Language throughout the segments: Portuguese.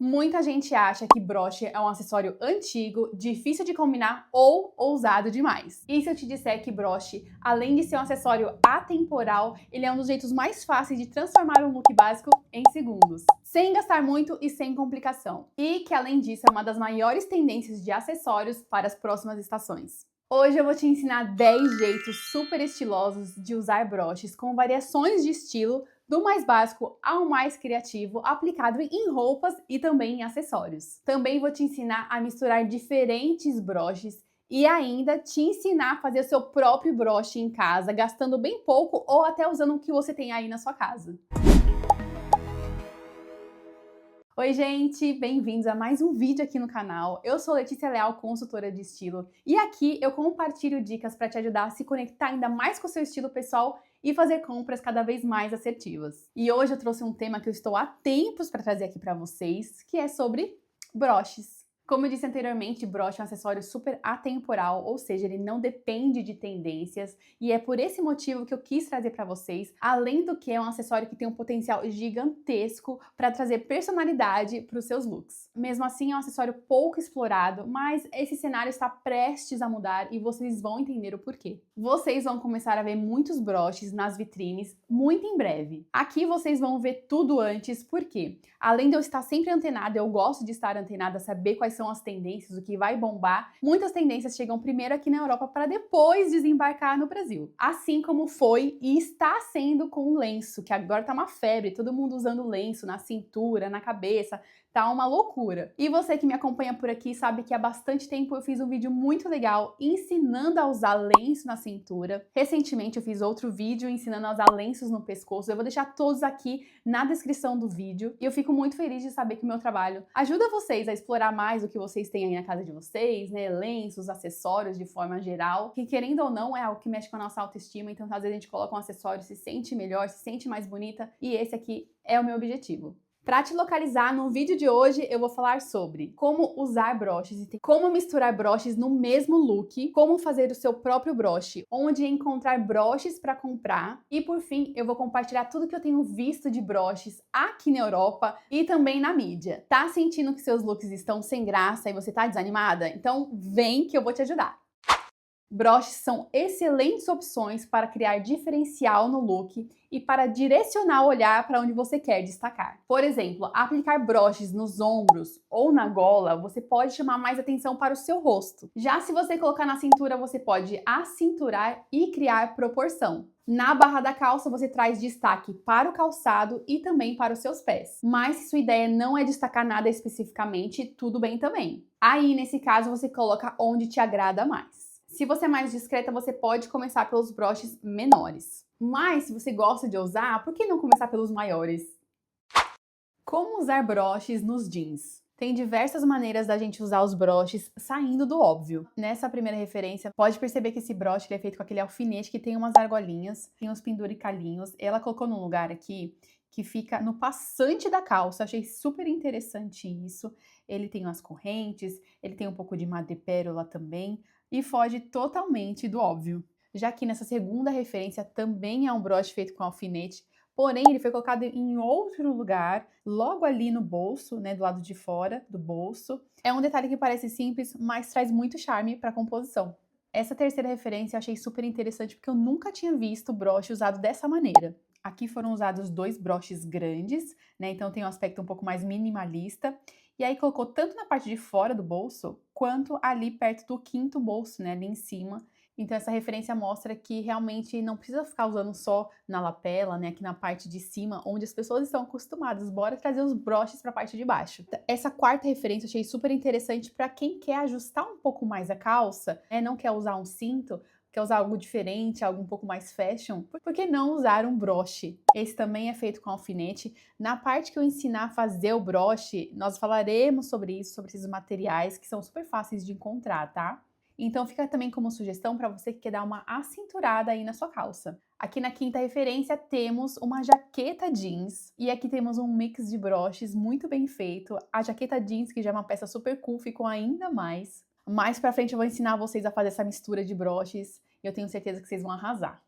Muita gente acha que broche é um acessório antigo, difícil de combinar ou ousado demais. E se eu te disser que broche, além de ser um acessório atemporal, ele é um dos jeitos mais fáceis de transformar um look básico em segundos, sem gastar muito e sem complicação. E que além disso é uma das maiores tendências de acessórios para as próximas estações. Hoje eu vou te ensinar 10 jeitos super estilosos de usar broches com variações de estilo, do mais básico ao mais criativo, aplicado em roupas e também em acessórios. Também vou te ensinar a misturar diferentes broches e ainda te ensinar a fazer o seu próprio broche em casa, gastando bem pouco ou até usando o que você tem aí na sua casa. Oi gente, bem-vindos a mais um vídeo aqui no canal. Eu sou Letícia Leal, consultora de estilo, e aqui eu compartilho dicas para te ajudar a se conectar ainda mais com o seu estilo pessoal e fazer compras cada vez mais assertivas. E hoje eu trouxe um tema que eu estou há tempos para trazer aqui para vocês, que é sobre broches. Como eu disse anteriormente, broche é um acessório super atemporal, ou seja, ele não depende de tendências, e é por esse motivo que eu quis trazer para vocês, além do que é um acessório que tem um potencial gigantesco para trazer personalidade para os seus looks. Mesmo assim, é um acessório pouco explorado, mas esse cenário está prestes a mudar e vocês vão entender o porquê. Vocês vão começar a ver muitos broches nas vitrines muito em breve. Aqui vocês vão ver tudo antes, porque além de eu estar sempre antenada, eu gosto de estar antenada, saber quais são as tendências, o que vai bombar. Muitas tendências chegam primeiro aqui na Europa para depois desembarcar no Brasil. Assim como foi e está sendo com o lenço, que agora tá uma febre, todo mundo usando lenço na cintura, na cabeça, tá uma loucura. E você que me acompanha por aqui sabe que há bastante tempo eu fiz um vídeo muito legal ensinando a usar lenço na cintura. Recentemente eu fiz outro vídeo ensinando a usar lenços no pescoço. Eu vou deixar todos aqui na descrição do vídeo. E eu fico muito feliz de saber que o meu trabalho ajuda vocês a explorar mais o que vocês têm aí na casa de vocês, né? Lenços, acessórios de forma geral, que querendo ou não é algo que mexe com a nossa autoestima. Então às vezes a gente coloca um acessório, se sente melhor, se sente mais bonita. E esse aqui é o meu objetivo. Para te localizar, no vídeo de hoje eu vou falar sobre como usar broches e como misturar broches no mesmo look, como fazer o seu próprio broche, onde encontrar broches para comprar e por fim eu vou compartilhar tudo que eu tenho visto de broches aqui na Europa e também na mídia. Tá sentindo que seus looks estão sem graça e você tá desanimada? Então vem que eu vou te ajudar. Broches são excelentes opções para criar diferencial no look e para direcionar o olhar para onde você quer destacar. Por exemplo, aplicar broches nos ombros ou na gola, você pode chamar mais atenção para o seu rosto. Já se você colocar na cintura, você pode acinturar e criar proporção. Na barra da calça, você traz destaque para o calçado e também para os seus pés. Mas se sua ideia não é destacar nada especificamente, tudo bem também. Aí, nesse caso, você coloca onde te agrada mais. Se você é mais discreta, você pode começar pelos broches menores. Mas se você gosta de ousar, por que não começar pelos maiores? Como usar broches nos jeans? Tem diversas maneiras da gente usar os broches saindo do óbvio. Nessa primeira referência, pode perceber que esse broche ele é feito com aquele alfinete que tem umas argolinhas, tem uns penduricalhinhos. Ela colocou num lugar aqui que fica no passante da calça. Achei super interessante isso. Ele tem umas correntes, ele tem um pouco de madrepérola também e foge totalmente do óbvio. Já que nessa segunda referência também é um broche feito com alfinete, porém ele foi colocado em outro lugar, logo ali no bolso, né, do lado de fora do bolso. É um detalhe que parece simples, mas traz muito charme para a composição. Essa terceira referência eu achei super interessante porque eu nunca tinha visto broche usado dessa maneira. Aqui foram usados dois broches grandes, né, então tem um aspecto um pouco mais minimalista. E aí colocou tanto na parte de fora do bolso, quanto ali perto do quinto bolso, né, ali em cima. Então essa referência mostra que realmente não precisa ficar usando só na lapela, né, aqui na parte de cima, onde as pessoas estão acostumadas. Bora trazer os broches para a parte de baixo. Essa quarta referência eu achei super interessante para quem quer ajustar um pouco mais a calça, né, não quer usar um cinto, quer usar algo diferente, algo um pouco mais fashion, por que não usar um broche? Esse também é feito com alfinete. Na parte que eu ensinar a fazer o broche, nós falaremos sobre isso, sobre esses materiais que são super fáceis de encontrar, tá? Então fica também como sugestão para você que quer dar uma acinturada aí na sua calça. Aqui na quinta referência temos uma jaqueta jeans e aqui temos um mix de broches muito bem feito. A jaqueta jeans, que já é uma peça super cool, ficou ainda mais. Mais pra frente eu vou ensinar vocês a fazer essa mistura de broches e eu tenho certeza que vocês vão arrasar.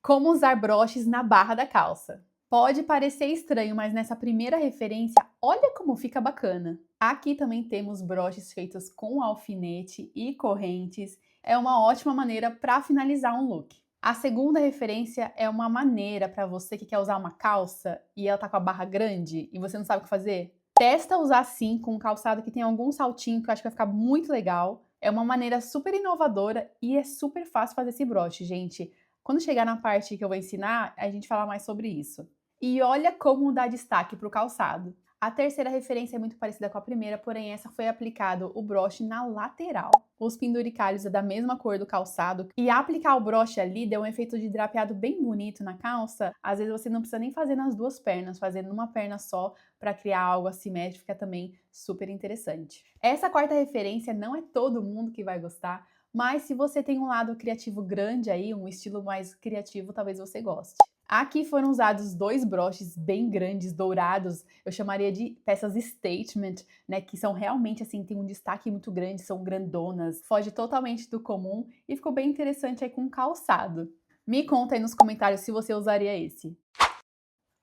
Como usar broches na barra da calça? Pode parecer estranho, mas nessa primeira referência, olha como fica bacana. Aqui também temos broches feitos com alfinete e correntes. É uma ótima maneira para finalizar um look. A segunda referência é uma maneira para você que quer usar uma calça e ela tá com a barra grande e você não sabe o que fazer. Testa usar assim com um calçado que tem algum saltinho que eu acho que vai ficar muito legal. É uma maneira super inovadora e é super fácil fazer esse broche, gente. Quando chegar na parte que eu vou ensinar, a gente fala mais sobre isso. E olha como dá destaque para o calçado. A terceira referência é muito parecida com a primeira, porém essa foi aplicado o broche na lateral. Os penduricalhos é da mesma cor do calçado e aplicar o broche ali deu um efeito de drapeado bem bonito na calça. Às vezes você não precisa nem fazer nas duas pernas, fazendo numa perna só para criar algo assimétrico, fica também super interessante. Essa quarta referência não é todo mundo que vai gostar, mas se você tem um lado criativo grande aí, um estilo mais criativo, talvez você goste. Aqui foram usados 2 broches bem grandes, dourados, eu chamaria de peças statement, né, que são realmente assim, tem um destaque muito grande, são grandonas, foge totalmente do comum e ficou bem interessante aí com calçado. Me conta aí nos comentários se você usaria esse.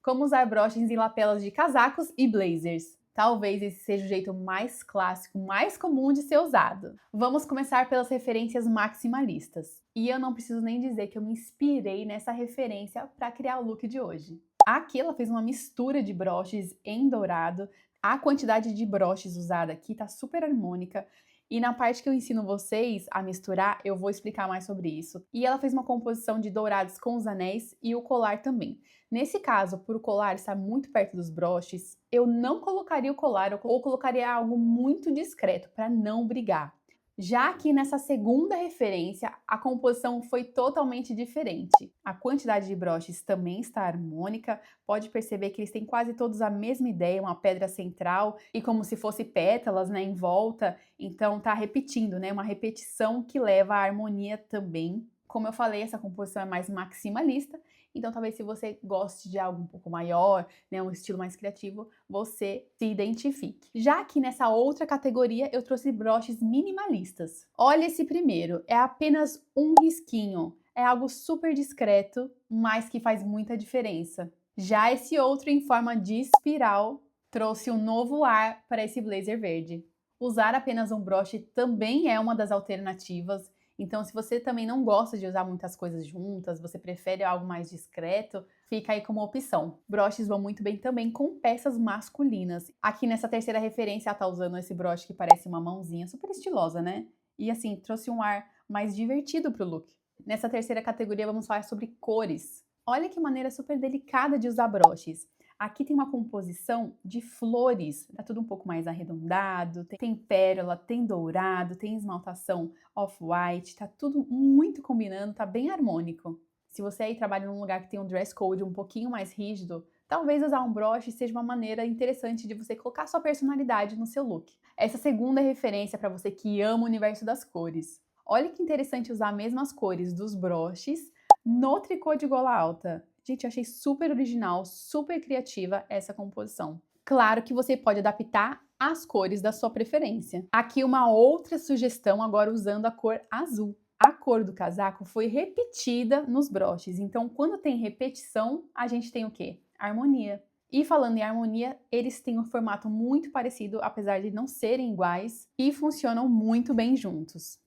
Como usar broches em lapelas de casacos e blazers. Talvez esse seja o jeito mais clássico, mais comum de ser usado. Vamos começar pelas referências maximalistas. E eu não preciso nem dizer que eu me inspirei nessa referência para criar o look de hoje. Aqui ela fez uma mistura de broches em dourado. A quantidade de broches usada aqui tá super harmônica. E na parte que eu ensino vocês a misturar, eu vou explicar mais sobre isso. E ela fez uma composição de dourados com os anéis e o colar também. Nesse caso, por o colar estar muito perto dos broches, eu não colocaria o colar ou colocaria algo muito discreto para não brigar. Já aqui nessa segunda referência, a composição foi totalmente diferente. A quantidade de broches também está harmônica, pode perceber que eles têm quase todos a mesma ideia, uma pedra central e como se fosse pétalas, né, em volta, então tá repetindo, né, uma repetição que leva à harmonia também. Como eu falei, essa composição é mais maximalista, então talvez se você goste de algo um pouco maior, né, um estilo mais criativo, você se identifique. Já aqui nessa outra categoria, eu trouxe broches minimalistas. Olha esse primeiro, é apenas um risquinho. É algo super discreto, mas que faz muita diferença. Já esse outro em forma de espiral trouxe um novo ar para esse blazer verde. Usar apenas um broche também é uma das alternativas. Então, se você também não gosta de usar muitas coisas juntas, você prefere algo mais discreto, fica aí como opção. Broches vão muito bem também com peças masculinas. Aqui nessa terceira referência, ela tá usando esse broche que parece uma mãozinha, super estilosa, né? E assim, trouxe um ar mais divertido pro look. Nessa terceira categoria, vamos falar sobre cores. Olha que maneira super delicada de usar broches. Aqui tem uma composição de flores, tá tudo um pouco mais arredondado, tem pérola, tem dourado, tem esmaltação off-white, tá tudo muito combinando, tá bem harmônico. Se você aí trabalha num lugar que tem um dress code um pouquinho mais rígido, talvez usar um broche seja uma maneira interessante de você colocar sua personalidade no seu look. Essa segunda referência para você que ama o universo das cores. Olha que interessante usar as mesmas cores dos broches no tricô de gola alta. Gente, eu achei super original, super criativa essa composição. Claro que você pode adaptar as cores da sua preferência. Aqui uma outra sugestão, agora usando a cor azul. A cor do casaco foi repetida nos broches, então quando tem repetição, a gente tem o quê? Harmonia. E falando em harmonia, eles têm um formato muito parecido, apesar de não serem iguais, e funcionam muito bem juntos.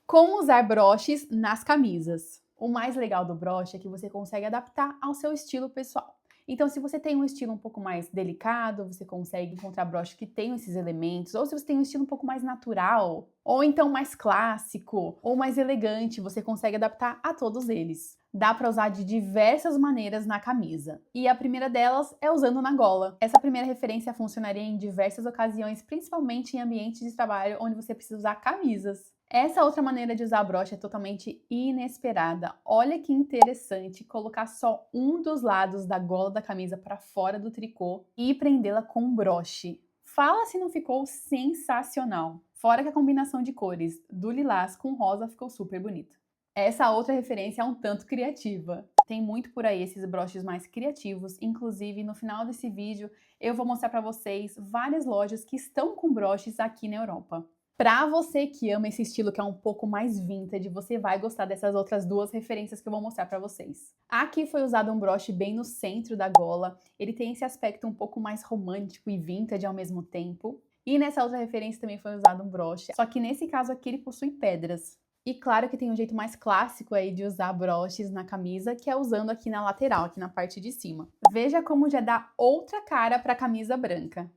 Como usar broches nas camisas? O mais legal do broche é que você consegue adaptar ao seu estilo pessoal. Então, se você tem um estilo um pouco mais delicado, você consegue encontrar broches que tenham esses elementos, ou se você tem um estilo um pouco mais natural, ou então mais clássico, ou mais elegante, você consegue adaptar a todos eles. Dá para usar de diversas maneiras na camisa. E a primeira delas é usando na gola. Essa primeira referência funcionaria em diversas ocasiões, principalmente em ambientes de trabalho onde você precisa usar camisas. Essa outra maneira de usar broche é totalmente inesperada. Olha que interessante colocar só um dos lados da gola da camisa para fora do tricô e prendê-la com um broche. Fala se não ficou sensacional. Fora que a combinação de cores do lilás com rosa ficou super bonita. Essa outra referência é um tanto criativa. Tem muito por aí esses broches mais criativos, inclusive no final desse vídeo eu vou mostrar para vocês várias lojas que estão com broches aqui na Europa. Pra você que ama esse estilo que é um pouco mais vintage, você vai gostar dessas outras duas referências que eu vou mostrar pra vocês. Aqui foi usado um broche bem no centro da gola, ele tem esse aspecto um pouco mais romântico e vintage ao mesmo tempo. E nessa outra referência também foi usado um broche, só que nesse caso aqui ele possui pedras. E claro que tem um jeito mais clássico aí de usar broches na camisa, que é usando aqui na lateral, aqui na parte de cima. Veja como já dá outra cara pra camisa branca.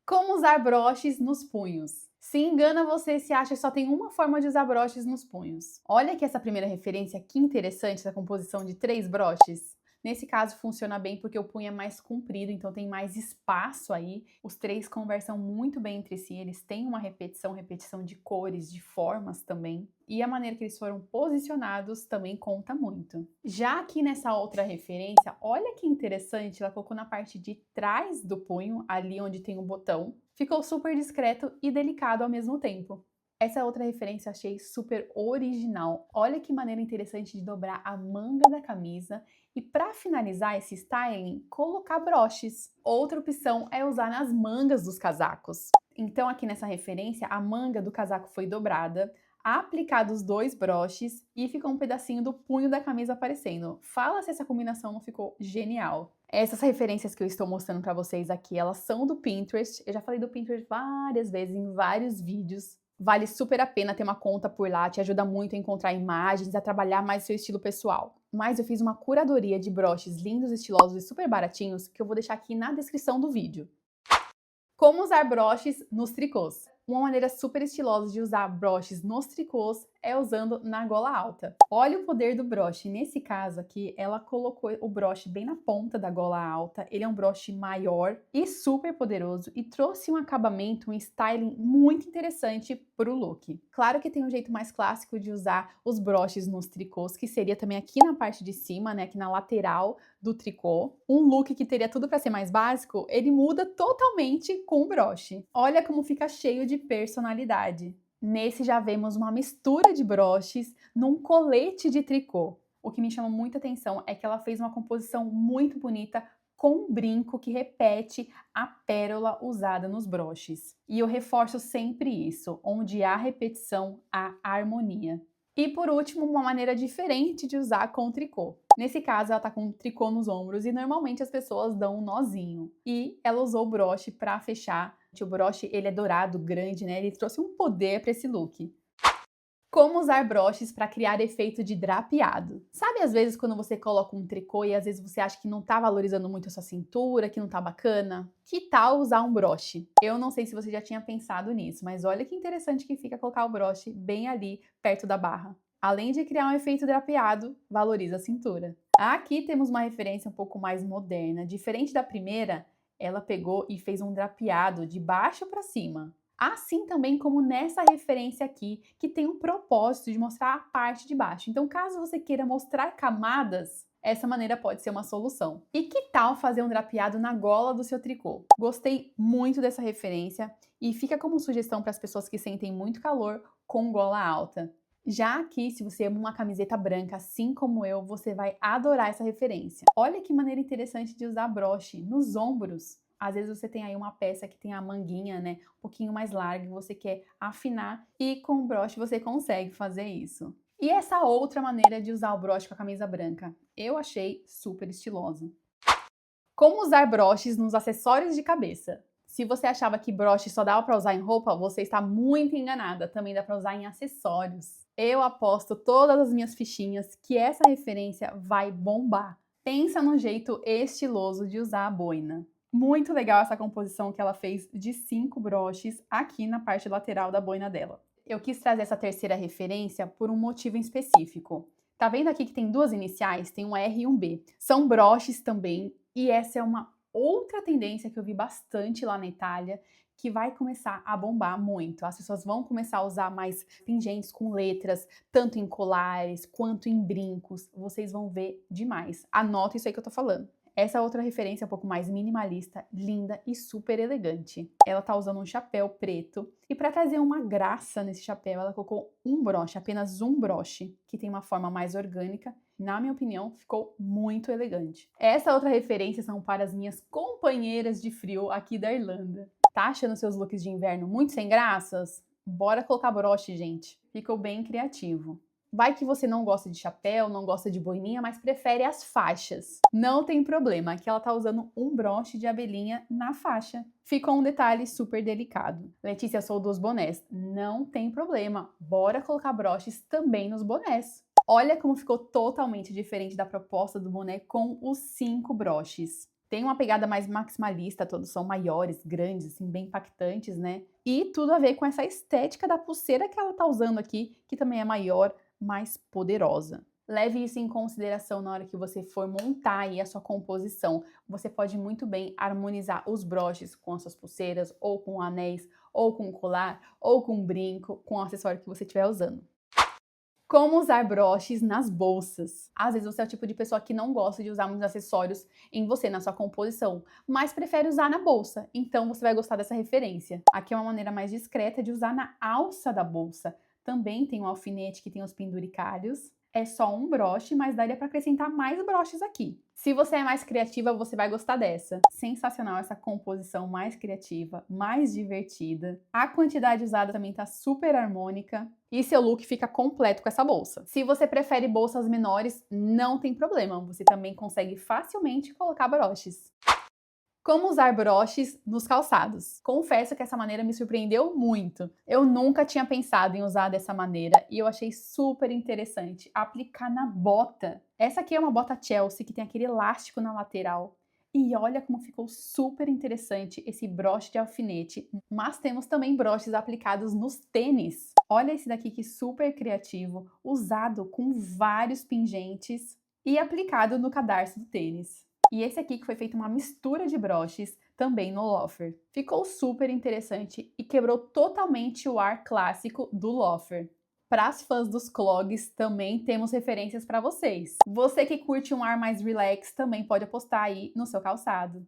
Como usar broches nos punhos? Se engana você se acha que só tem uma forma de usar broches nos punhos. Olha que essa primeira referência, que interessante, essa composição de 3 broches. Nesse caso funciona bem porque o punho é mais comprido, então tem mais espaço aí. Os 3 conversam muito bem entre si, eles têm uma repetição de cores, de formas também. E a maneira que eles foram posicionados também conta muito. Já aqui nessa outra referência, olha que interessante, ela colocou na parte de trás do punho, ali onde tem o botão. Ficou super discreto e delicado ao mesmo tempo. Essa outra referência eu achei super original. Olha que maneira interessante de dobrar a manga da camisa e para finalizar esse styling, colocar broches. Outra opção é usar nas mangas dos casacos. Então aqui nessa referência, a manga do casaco foi dobrada, aplicados 2 broches e ficou um pedacinho do punho da camisa aparecendo. Fala se essa combinação não ficou genial. Essas referências que eu estou mostrando para vocês aqui, elas são do Pinterest. Eu já falei do Pinterest várias vezes em vários vídeos. Vale super a pena ter uma conta por lá, te ajuda muito a encontrar imagens, a trabalhar mais seu estilo pessoal. Mas eu fiz uma curadoria de broches lindos, estilosos e super baratinhos que eu vou deixar aqui na descrição do vídeo. Como usar broches nos tricôs? Uma maneira super estilosa de usar broches nos tricôs é usando na gola alta. Olha o poder do broche. Nesse caso aqui, ela colocou o broche bem na ponta da gola alta. Ele é um broche maior e super poderoso e trouxe um acabamento, um styling muito interessante para o look. Claro que tem um jeito mais clássico de usar os broches nos tricôs, que seria também aqui na parte de cima, né, aqui na lateral do tricô. Um look que teria tudo para ser mais básico, ele muda totalmente com o broche. Olha como fica cheio de personalidade. Nesse já vemos uma mistura de broches num colete de tricô. O que me chama muita atenção é que ela fez uma composição muito bonita com um brinco que repete a pérola usada nos broches. E eu reforço sempre isso, onde há repetição, há harmonia. E por último, uma maneira diferente de usar com tricô. Nesse caso, ela tá com tricô nos ombros e normalmente as pessoas dão um nozinho. E ela usou o broche para fechar. O broche, ele é dourado, grande, né? Ele trouxe um poder para esse look. Como usar broches para criar efeito de drapeado? Sabe às vezes quando você coloca um tricô e às vezes você acha que não tá valorizando muito a sua cintura, que não tá bacana? Que tal usar um broche? Eu não sei se você já tinha pensado nisso, mas olha que interessante que fica colocar o broche bem ali, perto da barra. Além de criar um efeito drapeado, valoriza a cintura. Aqui temos uma referência um pouco mais moderna. Diferente da primeira, ela pegou e fez um drapeado de baixo para cima. Assim também como nessa referência aqui, que tem um propósito de mostrar a parte de baixo. Então, caso você queira mostrar camadas, essa maneira pode ser uma solução. E que tal fazer um drapeado na gola do seu tricô? Gostei muito dessa referência e fica como sugestão para as pessoas que sentem muito calor com gola alta. Já aqui, se você ama uma camiseta branca, assim como eu, você vai adorar essa referência. Olha que maneira interessante de usar broche nos ombros. Às vezes você tem aí uma peça que tem a manguinha, né, um pouquinho mais larga, e você quer afinar e com o broche você consegue fazer isso. E essa outra maneira de usar o broche com a camisa branca, eu achei super estilosa. Como usar broches nos acessórios de cabeça? Se você achava que broche só dava para usar em roupa, você está muito enganada, também dá para usar em acessórios. Eu aposto todas as minhas fichinhas que essa referência vai bombar. Pensa no jeito estiloso de usar a boina. Muito legal essa composição que ela fez de 5 broches aqui na parte lateral da boina dela. Eu quis trazer essa terceira referência por um motivo em específico. Tá vendo aqui que tem 2 iniciais? Tem um R e um B. São broches também, e essa é uma outra tendência que eu vi bastante lá na Itália, que vai começar a bombar muito. As pessoas vão começar a usar mais pingentes com letras, tanto em colares quanto em brincos. Vocês vão ver demais. Anota isso aí que eu tô falando. Essa outra referência é um pouco mais minimalista, linda e super elegante. Ela tá usando um chapéu preto e para trazer uma graça nesse chapéu, ela colocou um broche, apenas um broche, que tem uma forma mais orgânica. Na minha opinião, ficou muito elegante. Essa outra referência são para as minhas companheiras de frio aqui da Irlanda. Tá achando seus looks de inverno muito sem graças? Bora colocar broche, gente. Ficou bem criativo. Vai que você não gosta de chapéu, não gosta de boininha, mas prefere as faixas. Não tem problema, aqui ela tá usando um broche de abelhinha na faixa. Ficou um detalhe super delicado. Letícia, sou dos bonés. Não tem problema, bora colocar broches também nos bonés. Olha como ficou totalmente diferente da proposta do boné com os 5 broches. Tem uma pegada mais maximalista, todos são maiores, grandes, assim, bem impactantes, né? E tudo a ver com essa estética da pulseira que ela tá usando aqui, que também é maior, mais poderosa. Leve isso em consideração na hora que você for montar aí a sua composição. Você pode muito bem harmonizar os broches com as suas pulseiras, ou com anéis, ou com colar, ou com brinco, com o acessório que você estiver usando. Como usar broches nas bolsas? Às vezes você é o tipo de pessoa que não gosta de usar muitos acessórios em você, na sua composição, mas prefere usar na bolsa, então você vai gostar dessa referência. Aqui é uma maneira mais discreta de usar na alça da bolsa. Também tem um alfinete que tem os penduricalhos. É só um broche, mas daria para acrescentar mais broches aqui. Se você é mais criativa, você vai gostar dessa. Sensacional essa composição mais criativa, mais divertida. A quantidade usada também tá super harmônica. E seu look fica completo com essa bolsa. Se você prefere bolsas menores, não tem problema. Você também consegue facilmente colocar broches. Como usar broches nos calçados? Confesso que essa maneira me surpreendeu muito. Eu nunca tinha pensado em usar dessa maneira e eu achei super interessante aplicar na bota. Essa aqui é uma bota Chelsea que tem aquele elástico na lateral. E olha como ficou super interessante esse broche de alfinete. Mas temos também broches aplicados nos tênis. Olha esse daqui que super criativo, usado com vários pingentes e aplicado no cadarço do tênis. E esse aqui que foi feita uma mistura de broches também no loafer. Ficou super interessante e quebrou totalmente o ar clássico do loafer. Para as fãs dos clogs, também temos referências para vocês. Você que curte um ar mais relax também pode apostar aí no seu calçado.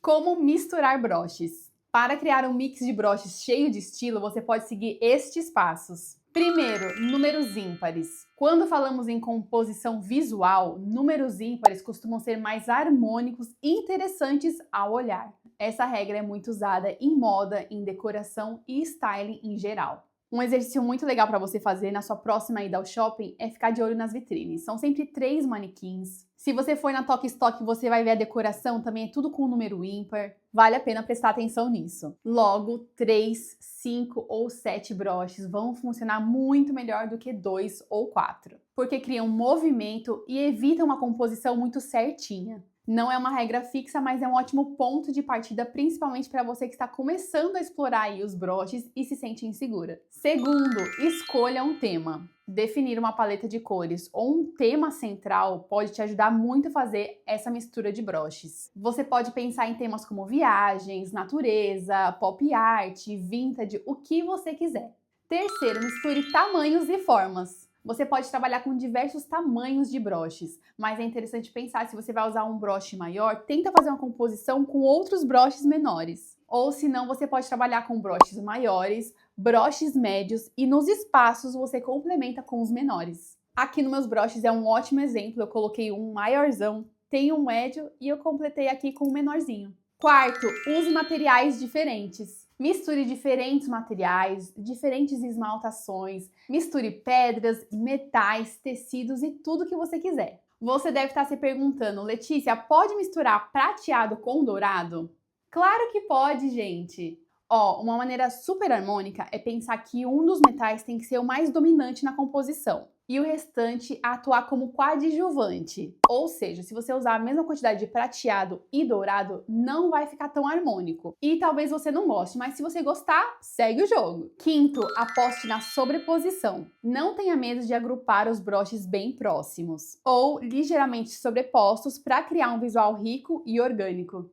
Como misturar broches? Para criar um mix de broches cheio de estilo, você pode seguir estes passos. Primeiro, números ímpares. Quando falamos em composição visual, números ímpares costumam ser mais harmônicos e interessantes ao olhar. Essa regra é muito usada em moda, em decoração e styling em geral. Um exercício muito legal para você fazer na sua próxima ida ao shopping é ficar de olho nas vitrines. São sempre 3 manequins. Se você for na Tok Stock, você vai ver a decoração, também é tudo com número ímpar. Vale a pena prestar atenção nisso. Logo, 3, 5 ou 7 broches vão funcionar muito melhor do que 2 ou 4, porque criam movimento e evitam uma composição muito certinha. Não é uma regra fixa, mas é um ótimo ponto de partida, principalmente para você que está começando a explorar aí os broches e se sente insegura. Segundo, escolha um tema. Definir uma paleta de cores ou um tema central pode te ajudar muito a fazer essa mistura de broches. Você pode pensar em temas como viagens, natureza, pop art, vintage, o que você quiser. Terceiro, misture tamanhos e formas. Você pode trabalhar com diversos tamanhos de broches, mas é interessante pensar, se você vai usar um broche maior, tenta fazer uma composição com outros broches menores. Ou se não, você pode trabalhar com broches maiores, broches médios e nos espaços você complementa com os menores. Aqui nos meus broches é um ótimo exemplo, eu coloquei um maiorzão, tem um médio e eu completei aqui com um menorzinho. Quarto, use materiais diferentes. Misture diferentes materiais, diferentes esmaltações, misture pedras, metais, tecidos e tudo que você quiser. Você deve estar se perguntando, Letícia, pode misturar prateado com dourado? Claro que pode, gente! Ó, uma maneira super harmônica é pensar que um dos metais tem que ser o mais dominante na composição e o restante atuar como coadjuvante. Ou seja, se você usar a mesma quantidade de prateado e dourado, não vai ficar tão harmônico. E talvez você não goste, mas se você gostar, segue o jogo. Quinto, aposte na sobreposição. Não tenha medo de agrupar os broches bem próximos ou ligeiramente sobrepostos para criar um visual rico e orgânico.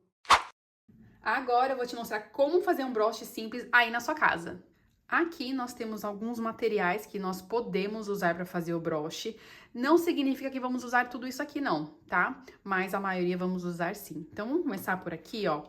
Agora eu vou te mostrar como fazer um broche simples aí na sua casa. Aqui nós temos alguns materiais que nós podemos usar para fazer o broche. Não significa que vamos usar tudo isso aqui não, tá? Mas a maioria vamos usar sim. Então vamos começar por aqui, ó.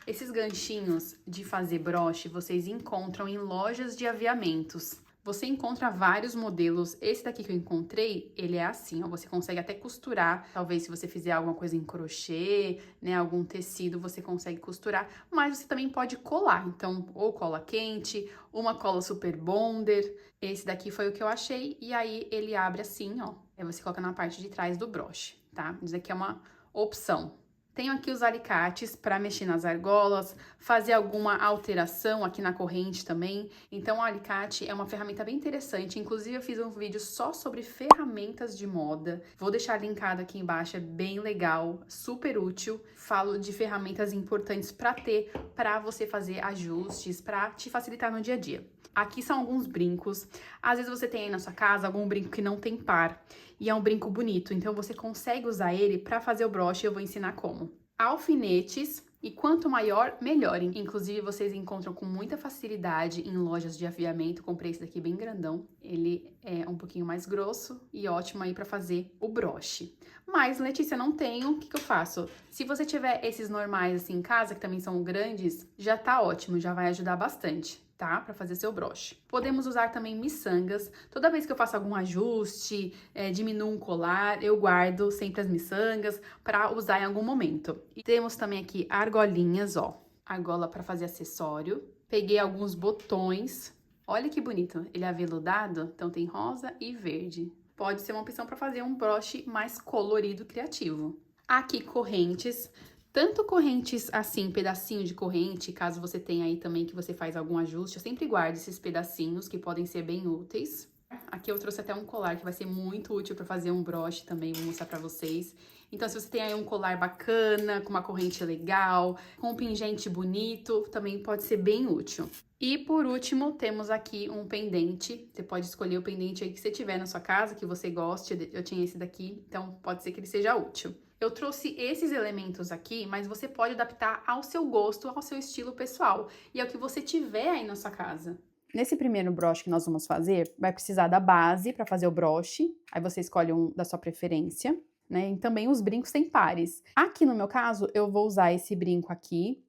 Esses ganchinhos de fazer broche vocês encontram em lojas de aviamentos. Você encontra vários modelos. Esse daqui que eu encontrei, ele é assim, ó. Você consegue até costurar. Talvez se você fizer alguma coisa em crochê, né, algum tecido, você consegue costurar. Mas você também pode colar. Então, ou cola quente, uma cola super bonder. Esse daqui foi o que eu achei. E aí, ele abre assim, ó. Aí você coloca na parte de trás do broche, tá? Isso aqui é uma opção. Tenho aqui os alicates para mexer nas argolas, fazer alguma alteração aqui na corrente também. Então, o alicate é uma ferramenta bem interessante. Inclusive, eu fiz um vídeo só sobre ferramentas de moda. Vou deixar linkado aqui embaixo, é bem legal, super útil. Falo de ferramentas importantes para ter, para você fazer ajustes, para te facilitar no dia a dia. Aqui são alguns brincos. Às vezes você tem aí na sua casa algum brinco que não tem par e é um brinco bonito, então você consegue usar ele para fazer o broche, eu vou ensinar como. Alfinetes, e quanto maior, melhor. Inclusive, vocês encontram com muita facilidade em lojas de aviamento. Comprei esse daqui bem grandão. Ele é um pouquinho mais grosso e ótimo aí para fazer o broche. Mas, Letícia, não tenho, o que eu faço? Se você tiver esses normais assim em casa, que também são grandes, já tá ótimo, já vai ajudar bastante, tá? Para fazer seu broche. Podemos usar também miçangas. Toda vez que eu faço algum ajuste, diminuo um colar, eu guardo sempre as miçangas para usar em algum momento. E temos também aqui argolinhas, ó. Argola para fazer acessório. Peguei alguns botões. Olha que bonito, ele é aveludado, então tem rosa e verde. Pode ser uma opção para fazer um broche mais colorido, criativo. Aqui correntes. Tanto correntes assim, pedacinho de corrente, caso você tenha aí também que você faz algum ajuste, eu sempre guardo esses pedacinhos que podem ser bem úteis. Aqui eu trouxe até um colar que vai ser muito útil para fazer um broche também, vou mostrar para vocês. Então, se você tem aí um colar bacana, com uma corrente legal, com um pingente bonito, também pode ser bem útil. E por último, temos aqui um pendente. Você pode escolher o pendente aí que você tiver na sua casa, que você goste. Eu tinha esse daqui, então pode ser que ele seja útil. Eu trouxe esses elementos aqui, mas você pode adaptar ao seu gosto, ao seu estilo pessoal e ao que você tiver aí na sua casa. Nesse primeiro broche que nós vamos fazer, vai precisar da base para fazer o broche. Aí você escolhe um da sua preferência, né? E também os brincos têm pares. Aqui no meu caso, eu vou usar esse brinco aqui,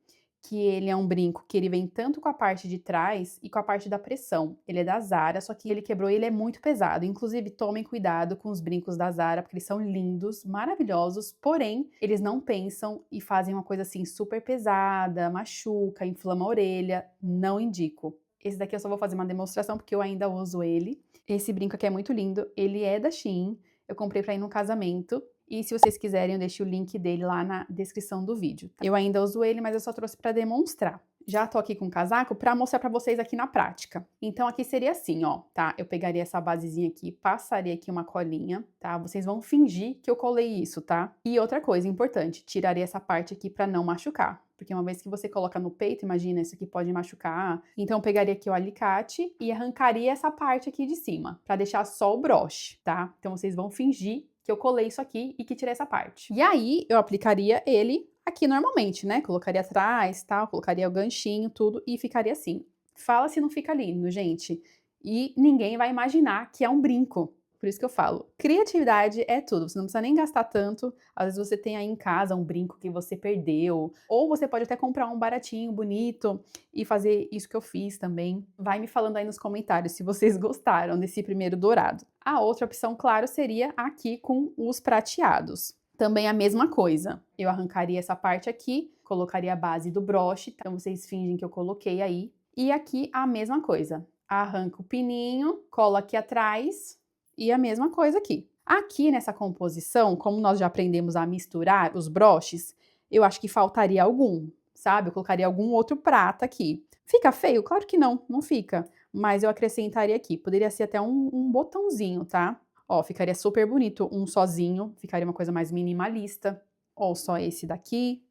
que ele é um brinco que ele vem tanto com a parte de trás e com a parte da pressão. Ele é da Zara, só que ele quebrou e ele é muito pesado. Inclusive, tomem cuidado com os brincos da Zara, porque eles são lindos, maravilhosos, porém, eles não pensam e fazem uma coisa assim super pesada, machuca, inflama a orelha. Não indico. Esse daqui eu só vou fazer uma demonstração porque eu ainda uso ele. Esse brinco aqui é muito lindo, ele é da Shein, eu comprei pra ir no casamento. E se vocês quiserem, eu deixo o link dele lá na descrição do vídeo. Tá? Eu ainda uso ele, mas eu só trouxe pra demonstrar. Já tô aqui com o casaco pra mostrar pra vocês aqui na prática. Então, aqui seria assim, ó, tá? Eu pegaria essa basezinha aqui, passaria aqui uma colinha, tá? Vocês vão fingir que eu colei isso, tá? E outra coisa importante, tiraria essa parte aqui pra não machucar. Porque uma vez que você coloca no peito, imagina, isso aqui pode machucar. Então, eu pegaria aqui o alicate e arrancaria essa parte aqui de cima, pra deixar só o broche, tá? Então, vocês vão fingir que eu colei isso aqui e que tirei essa parte. E aí, eu aplicaria ele aqui normalmente, né? Colocaria atrás, tal, colocaria o ganchinho, tudo, e ficaria assim. Fala se não fica lindo, gente. E ninguém vai imaginar que é um brinco. Por isso que eu falo, criatividade é tudo, você não precisa nem gastar tanto. Às vezes você tem aí em casa um brinco que você perdeu, ou você pode até comprar um baratinho, bonito, e fazer isso que eu fiz também. Vai me falando aí nos comentários se vocês gostaram desse primeiro dourado. A outra opção, claro, seria aqui com os prateados. Também a mesma coisa, eu arrancaria essa parte aqui, colocaria a base do broche, então vocês fingem que eu coloquei aí. E aqui a mesma coisa, arranca o pininho, cola aqui atrás, e a mesma coisa aqui. Aqui nessa composição, como nós já aprendemos a misturar os broches, eu acho que faltaria algum, sabe? Eu colocaria algum outro prata aqui. Fica feio? Claro que não, não fica. Mas eu acrescentaria aqui. Poderia ser até um botãozinho, tá? Ó, ficaria super bonito um sozinho, ficaria uma coisa mais minimalista. Ou só esse daqui,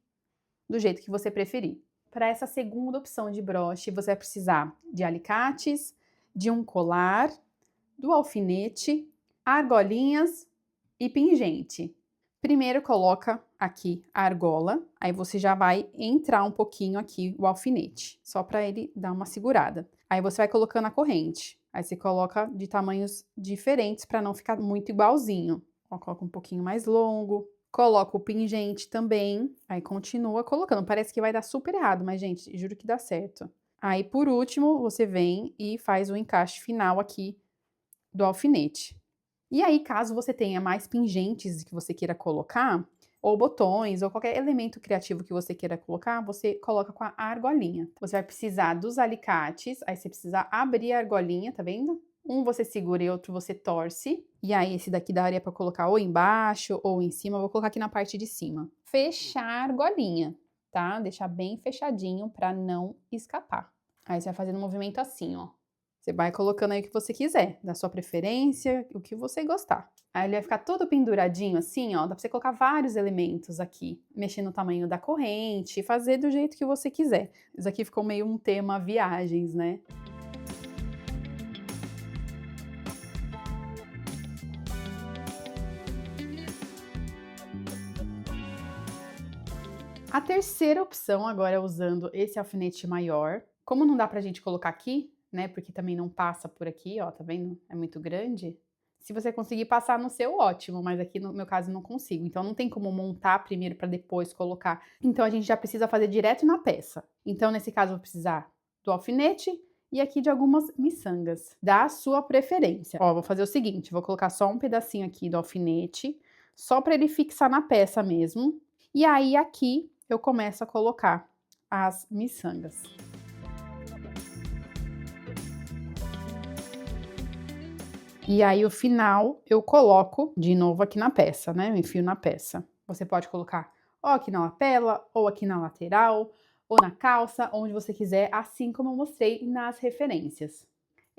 do jeito que você preferir. Para essa segunda opção de broche, você vai precisar de alicates, de um colar, do alfinete, argolinhas e pingente. Primeiro coloca aqui a argola, aí você já vai entrar um pouquinho aqui o alfinete, só para ele dar uma segurada. Aí você vai colocando a corrente, aí você coloca de tamanhos diferentes para não ficar muito igualzinho. Ó, coloca um pouquinho mais longo, coloca o pingente também, aí continua colocando. Parece que vai dar super errado, mas gente, juro que dá certo. Aí, por último, você vem e faz o encaixe final aqui do alfinete. E aí, caso você tenha mais pingentes que você queira colocar, ou botões, ou qualquer elemento criativo que você queira colocar, você coloca com a argolinha. Você vai precisar dos alicates, aí você precisa abrir a argolinha, tá vendo? Um você segura e outro você torce. E aí, esse daqui daria pra colocar ou embaixo ou em cima. Eu vou colocar aqui na parte de cima. Fechar a argolinha, tá? Deixar bem fechadinho pra não escapar. Aí você vai fazendo um movimento assim, ó. Você vai colocando aí o que você quiser, da sua preferência, o que você gostar. Aí ele vai ficar todo penduradinho assim, ó. Dá pra você colocar vários elementos aqui. Mexer no tamanho da corrente, fazer do jeito que você quiser. Isso aqui ficou meio um tema viagens, né? A terceira opção agora é usando esse alfinete maior. Como não dá pra gente colocar aqui, né, porque também não passa por aqui, ó, tá vendo? É muito grande. Se você conseguir passar no seu, ótimo, mas aqui no meu caso não consigo. Então não tem como montar primeiro para depois colocar. Então a gente já precisa fazer direto na peça. Então nesse caso eu vou precisar do alfinete e aqui de algumas miçangas, da sua preferência. Ó, vou fazer o seguinte, vou colocar só um pedacinho aqui do alfinete, só para ele fixar na peça mesmo. E aí aqui eu começo a colocar as miçangas. E aí o final eu coloco de novo aqui na peça, né? Eu enfio na peça. Você pode colocar ou aqui na lapela, ou aqui na lateral, ou na calça, onde você quiser, assim como eu mostrei nas referências.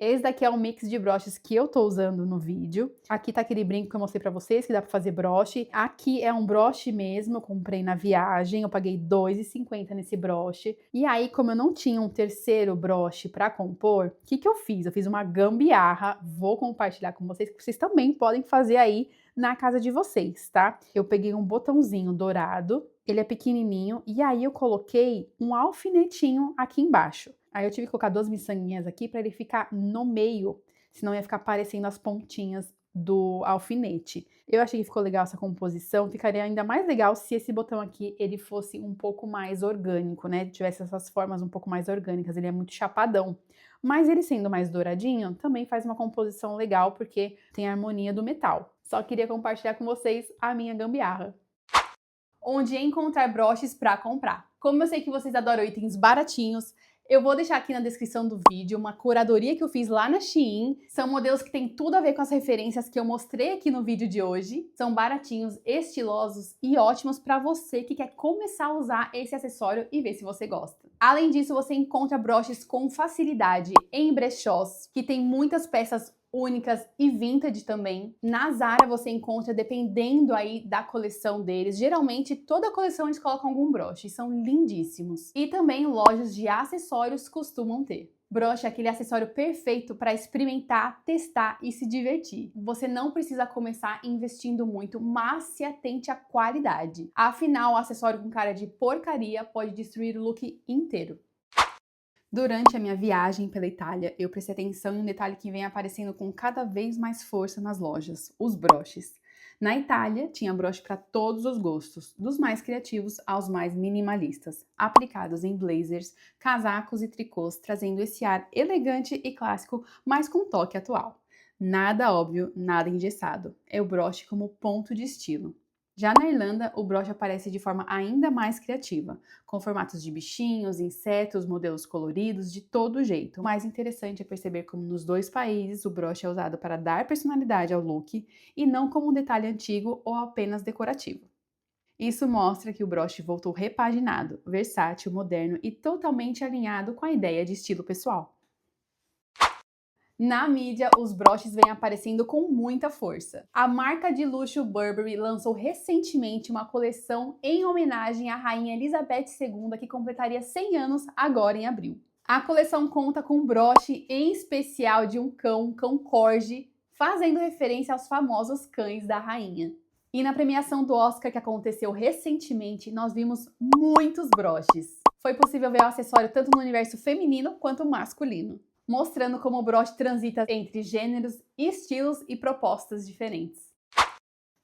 Esse daqui é um mix de broches que eu tô usando no vídeo. Aqui tá aquele brinco que eu mostrei pra vocês, que dá pra fazer broche. Aqui é um broche mesmo, eu comprei na viagem, eu paguei R$2,50 nesse broche. E aí, como eu não tinha um terceiro broche pra compor, o que que eu fiz? Eu fiz uma gambiarra, vou compartilhar com vocês, que vocês também podem fazer aí na casa de vocês, tá? Eu peguei um botãozinho dourado, ele é pequenininho, e aí eu coloquei um alfinetinho aqui embaixo. Aí eu tive que colocar duas miçanguinhas aqui para ele ficar no meio, senão ia ficar aparecendo as pontinhas do alfinete. Eu achei que ficou legal essa composição, ficaria ainda mais legal se esse botão aqui ele fosse um pouco mais orgânico, né? Tivesse essas formas um pouco mais orgânicas, ele é muito chapadão. Mas ele sendo mais douradinho, também faz uma composição legal, porque tem a harmonia do metal. Só queria compartilhar com vocês a minha gambiarra. Onde encontrar broches para comprar. Como eu sei que vocês adoram itens baratinhos, eu vou deixar aqui na descrição do vídeo uma curadoria que eu fiz lá na Shein. São modelos que tem tudo a ver com as referências que eu mostrei aqui no vídeo de hoje. São baratinhos, estilosos e ótimos para você que quer começar a usar esse acessório e ver se você gosta. Além disso, você encontra broches com facilidade em brechós, que tem muitas peças únicas e vintage também. Na Zara você encontra, dependendo aí da coleção deles, geralmente toda a coleção eles colocam algum broche, são lindíssimos. E também lojas de acessórios costumam ter. Broche é aquele acessório perfeito para experimentar, testar e se divertir. Você não precisa começar investindo muito, mas se atente à qualidade. Afinal, o acessório com cara de porcaria pode destruir o look inteiro. Durante a minha viagem pela Itália, eu prestei atenção em um detalhe que vem aparecendo com cada vez mais força nas lojas, os broches. Na Itália, tinha broche para todos os gostos, dos mais criativos aos mais minimalistas, aplicados em blazers, casacos e tricôs, trazendo esse ar elegante e clássico, mas com toque atual. Nada óbvio, nada engessado. É o broche como ponto de estilo. Já na Irlanda, o broche aparece de forma ainda mais criativa, com formatos de bichinhos, insetos, modelos coloridos, de todo jeito. O mais interessante é perceber como nos dois países o broche é usado para dar personalidade ao look e não como um detalhe antigo ou apenas decorativo. Isso mostra que o broche voltou repaginado, versátil, moderno e totalmente alinhado com a ideia de estilo pessoal. Na mídia, os broches vêm aparecendo com muita força. A marca de luxo Burberry lançou recentemente uma coleção em homenagem à Rainha Elizabeth II, que completaria 100 anos agora em abril. A coleção conta com um broche em especial de um cão corgi, fazendo referência aos famosos cães da rainha. E na premiação do Oscar que aconteceu recentemente, nós vimos muitos broches. Foi possível ver o acessório tanto no universo feminino quanto masculino, mostrando como o broche transita entre gêneros, estilos e propostas diferentes.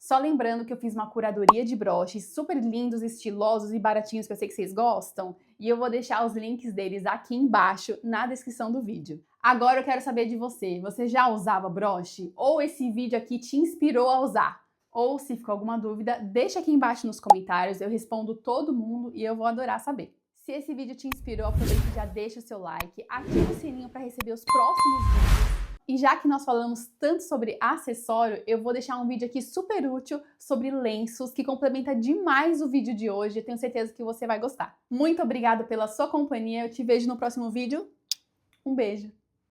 Só lembrando que eu fiz uma curadoria de broches super lindos, estilosos e baratinhos que eu sei que vocês gostam, e eu vou deixar os links deles aqui embaixo na descrição do vídeo. Agora eu quero saber de você, você já usava broche? Ou esse vídeo aqui te inspirou a usar? Ou se ficou alguma dúvida, deixa aqui embaixo nos comentários, eu respondo todo mundo e eu vou adorar saber. Se esse vídeo te inspirou, aproveita e já deixa o seu like, ativa o sininho para receber os próximos vídeos. E já que nós falamos tanto sobre acessório, eu vou deixar um vídeo aqui super útil sobre lenços, que complementa demais o vídeo de hoje. Eu tenho certeza que você vai gostar. Muito obrigada pela sua companhia, eu te vejo no próximo vídeo. Um beijo!